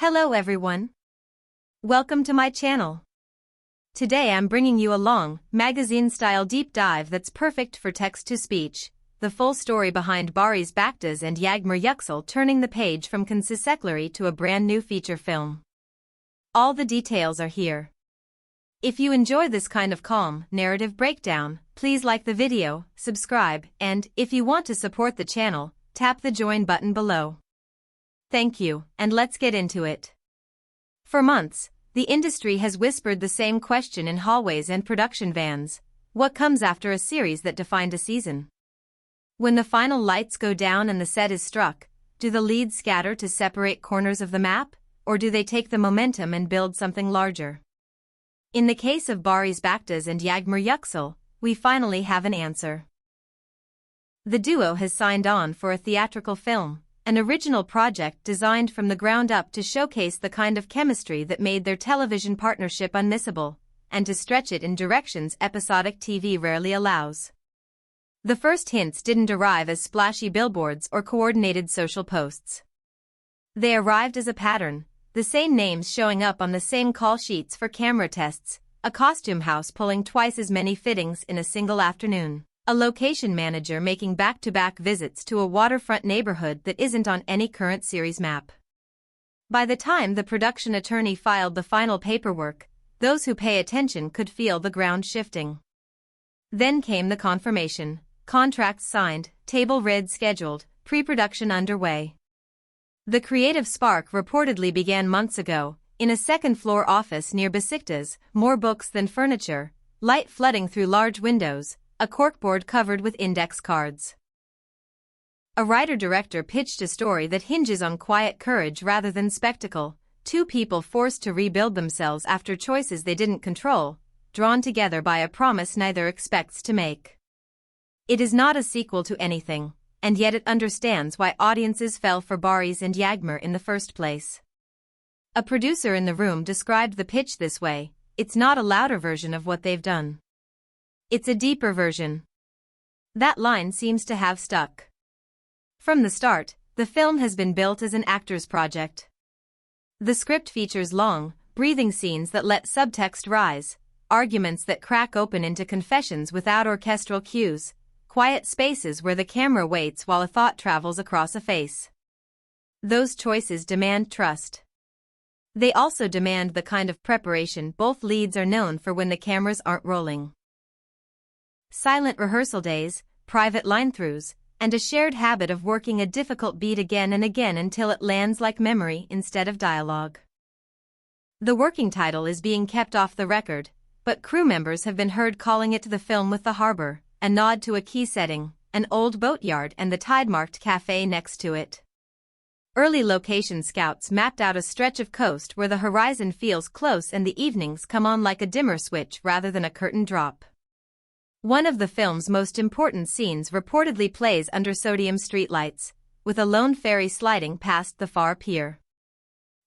Hello everyone. Welcome to my channel. Today I'm bringing you a long, magazine-style deep dive that's perfect for text-to-speech, the full story behind Barış Baktaş and Yağmur Yüksel turning the page from consistory to a brand new feature film. All the details are here. If you enjoy this kind of calm, narrative breakdown, please like the video, subscribe, and, if you want to support the channel, tap the join button below. Thank you, and let's get into it. For months, the industry has whispered the same question in hallways and production vans: what comes after a series that defined a season? When the final lights go down and the set is struck, do the leads scatter to separate corners of the map, or do they take the momentum and build something larger? In the case of Barış Baktaş and Yağmur Yüksel, we finally have an answer. The duo has signed on for a theatrical film, an original project designed from the ground up to showcase the kind of chemistry that made their television partnership unmissable, and to stretch it in directions episodic TV rarely allows. The first hints didn't arrive as splashy billboards or coordinated social posts. They arrived as a pattern, the same names showing up on the same call sheets for camera tests, a costume house pulling twice as many fittings in a single afternoon, a location manager making back-to-back visits to a waterfront neighborhood that isn't on any current series map. By the time the production attorney filed the final paperwork, those who pay attention could feel the ground shifting. Then came the confirmation: contracts signed, table read scheduled, pre-production underway. The creative spark reportedly began months ago, in a second-floor office near Besiktas, more books than furniture, light flooding through large windows, a corkboard covered with index cards. A writer-director pitched a story that hinges on quiet courage rather than spectacle: two people forced to rebuild themselves after choices they didn't control, drawn together by a promise neither expects to make. It is not a sequel to anything, and yet it understands why audiences fell for Barış and Yağmur in the first place. A producer in the room described the pitch this way: it's not a louder version of what they've done. It's a deeper version. That line seems to have stuck. From the start, the film has been built as an actor's project. The script features long, breathing scenes that let subtext rise, arguments that crack open into confessions without orchestral cues, quiet spaces where the camera waits while a thought travels across a face. Those choices demand trust. They also demand the kind of preparation both leads are known for when the cameras aren't rolling. Silent rehearsal days, private line-throughs, and a shared habit of working a difficult beat again and again until it lands like memory instead of dialogue. The working title is being kept off the record, but crew members have been heard calling it the film with the harbor, a nod to a key setting, an old boatyard and the tide-marked cafe next to it. Early location scouts mapped out a stretch of coast where the horizon feels close and the evenings come on like a dimmer switch rather than a curtain drop. One of the film's most important scenes reportedly plays under sodium streetlights, with a lone ferry sliding past the far pier.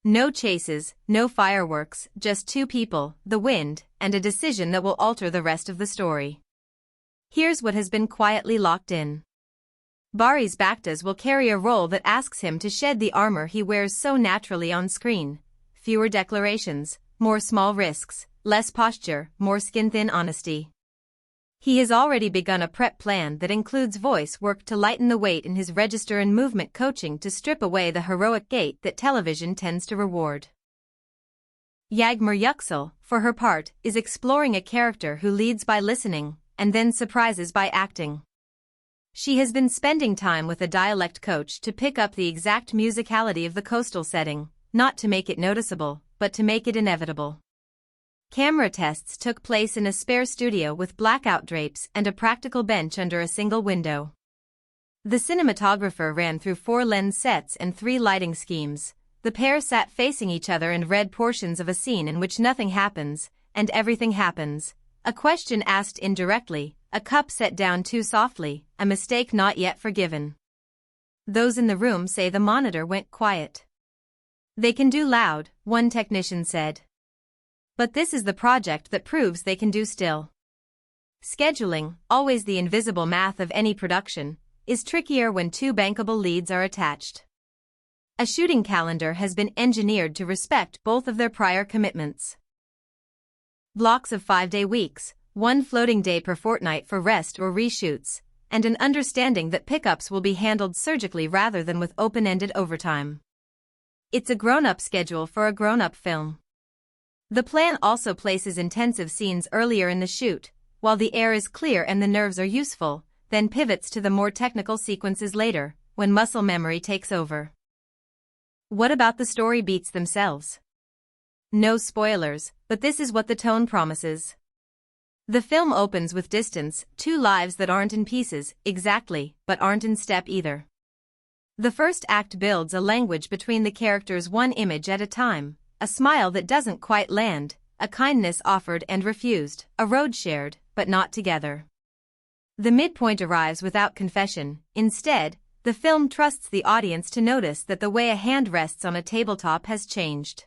No chases, no fireworks, just two people, the wind, and a decision that will alter the rest of the story. Here's what has been quietly locked in. Barış Baktaş will carry a role that asks him to shed the armor he wears so naturally on screen: fewer declarations, more small risks, less posture, more skin-thin honesty. He has already begun a prep plan that includes voice work to lighten the weight in his register and movement coaching to strip away the heroic gait that television tends to reward. Yağmur Yüksel, for her part, is exploring a character who leads by listening, and then surprises by acting. She has been spending time with a dialect coach to pick up the exact musicality of the coastal setting, not to make it noticeable, but to make it inevitable. Camera tests took place in a spare studio with blackout drapes and a practical bench under a single window. The cinematographer ran through 4 lens sets and 3 lighting schemes. The pair sat facing each other and read portions of a scene in which nothing happens, and everything happens. A question asked indirectly, a cup set down too softly, a mistake not yet forgiven. Those in the room say the monitor went quiet. They can do loud, one technician said. But this is the project that proves they can do still. Scheduling, always the invisible math of any production, is trickier when 2 bankable leads are attached. A shooting calendar has been engineered to respect both of their prior commitments. Blocks of 5-day weeks, one floating day per fortnight for rest or reshoots, and an understanding that pickups will be handled surgically rather than with open-ended overtime. It's a grown-up schedule for a grown-up film. The plan also places intensive scenes earlier in the shoot, while the air is clear and the nerves are useful, then pivots to the more technical sequences later, when muscle memory takes over. What about the story beats themselves? No spoilers, but this is what the tone promises. The film opens with distance, two lives that aren't in pieces, exactly, but aren't in step either. The first act builds a language between the characters, one image at a time, a smile that doesn't quite land, a kindness offered and refused, a road shared, but not together. The midpoint arrives without confession. Instead, the film trusts the audience to notice that the way a hand rests on a tabletop has changed.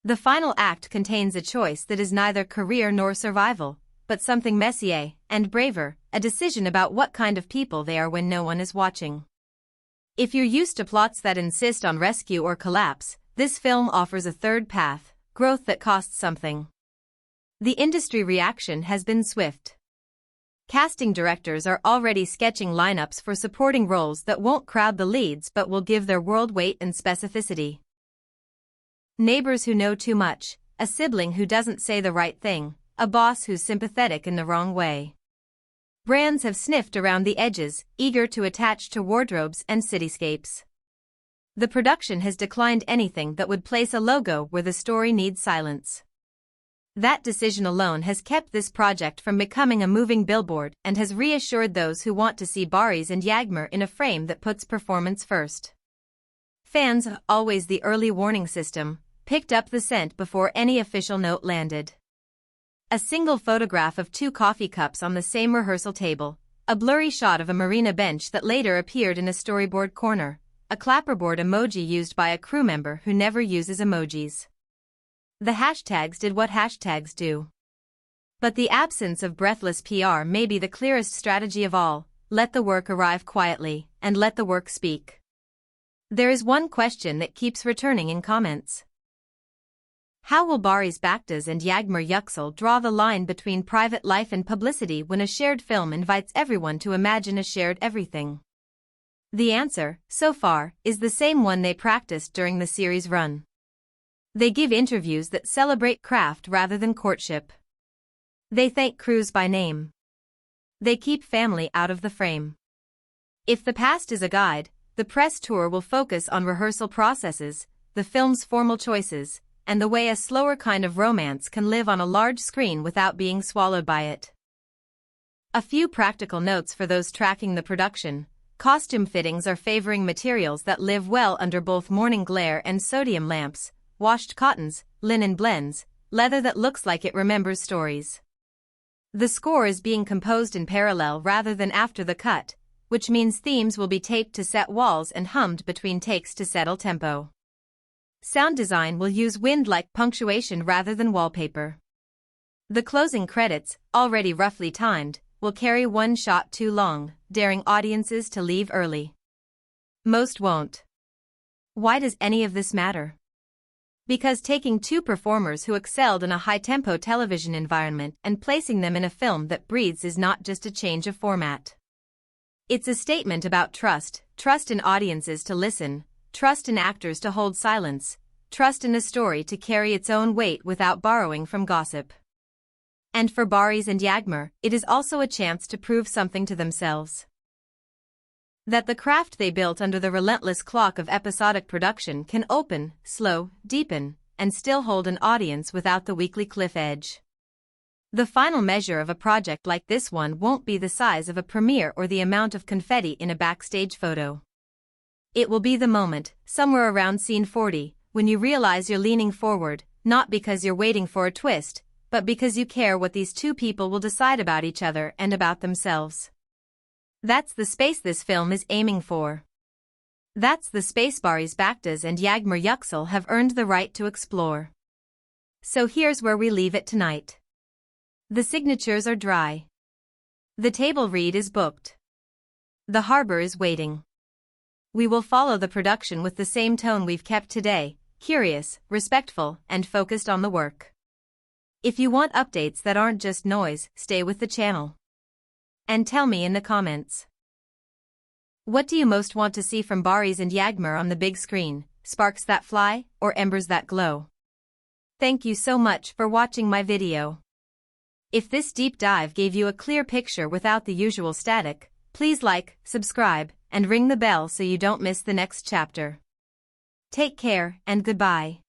The final act contains a choice that is neither career nor survival, but something messier and braver, a decision about what kind of people they are when no one is watching. If you're used to plots that insist on rescue or collapse, this film offers a third path, growth that costs something. The industry reaction has been swift. Casting directors are already sketching lineups for supporting roles that won't crowd the leads but will give their world weight and specificity. Neighbors who know too much, a sibling who doesn't say the right thing, a boss who's sympathetic in the wrong way. Brands have sniffed around the edges, eager to attach to wardrobes and cityscapes. The production has declined anything that would place a logo where the story needs silence. That decision alone has kept this project from becoming a moving billboard and has reassured those who want to see Barış and Yağmur in a frame that puts performance first. Fans, always the early warning system, picked up the scent before any official note landed. A single photograph of two coffee cups on the same rehearsal table, a blurry shot of a marina bench that later appeared in a storyboard corner, a clapperboard emoji used by a crew member who never uses emojis. The hashtags did what hashtags do. But the absence of breathless PR may be the clearest strategy of all: let the work arrive quietly, and let the work speak. There is one question that keeps returning in comments. How will Barış Baktaş and Yağmur Yüksel draw the line between private life and publicity when a shared film invites everyone to imagine a shared everything? The answer, so far, is the same one they practiced during the series run. They give interviews that celebrate craft rather than courtship. They thank crews by name. They keep family out of the frame. If the past is a guide, the press tour will focus on rehearsal processes, the film's formal choices, and the way a slower kind of romance can live on a large screen without being swallowed by it. A few practical notes for those tracking the production. Costume fittings are favoring materials that live well under both morning glare and sodium lamps, washed cottons, linen blends, leather that looks like it remembers stories. The score is being composed in parallel rather than after the cut, which means themes will be taped to set walls and hummed between takes to settle tempo. Sound design will use wind-like punctuation rather than wallpaper. The closing credits, already roughly timed, will carry one shot too long, daring audiences to leave early. Most won't. Why does any of this matter? Because taking two performers who excelled in a high-tempo television environment and placing them in a film that breathes is not just a change of format. It's a statement about trust in audiences to listen, trust in actors to hold silence, trust in a story to carry its own weight without borrowing from gossip. And for Barış and Yağmur, it is also a chance to prove something to themselves. That the craft they built under the relentless clock of episodic production can open, slow, deepen, and still hold an audience without the weekly cliff edge. The final measure of a project like this one won't be the size of a premiere or the amount of confetti in a backstage photo. It will be the moment, somewhere around scene 40, when you realize you're leaning forward, not because you're waiting for a twist, but because you care what these two people will decide about each other and about themselves. That's the space this film is aiming for. That's the space Barış Baktaş and Yağmur Yüksel have earned the right to explore. So here's where we leave it tonight. The signatures are dry. The table read is booked. The harbor is waiting. We will follow the production with the same tone we've kept today, curious, respectful, and focused on the work. If you want updates that aren't just noise, stay with the channel. And tell me in the comments. What do you most want to see from Barış and Yağmur on the big screen, sparks that fly, or embers that glow? Thank you so much for watching my video. If this deep dive gave you a clear picture without the usual static, please like, subscribe, and ring the bell so you don't miss the next chapter. Take care and goodbye.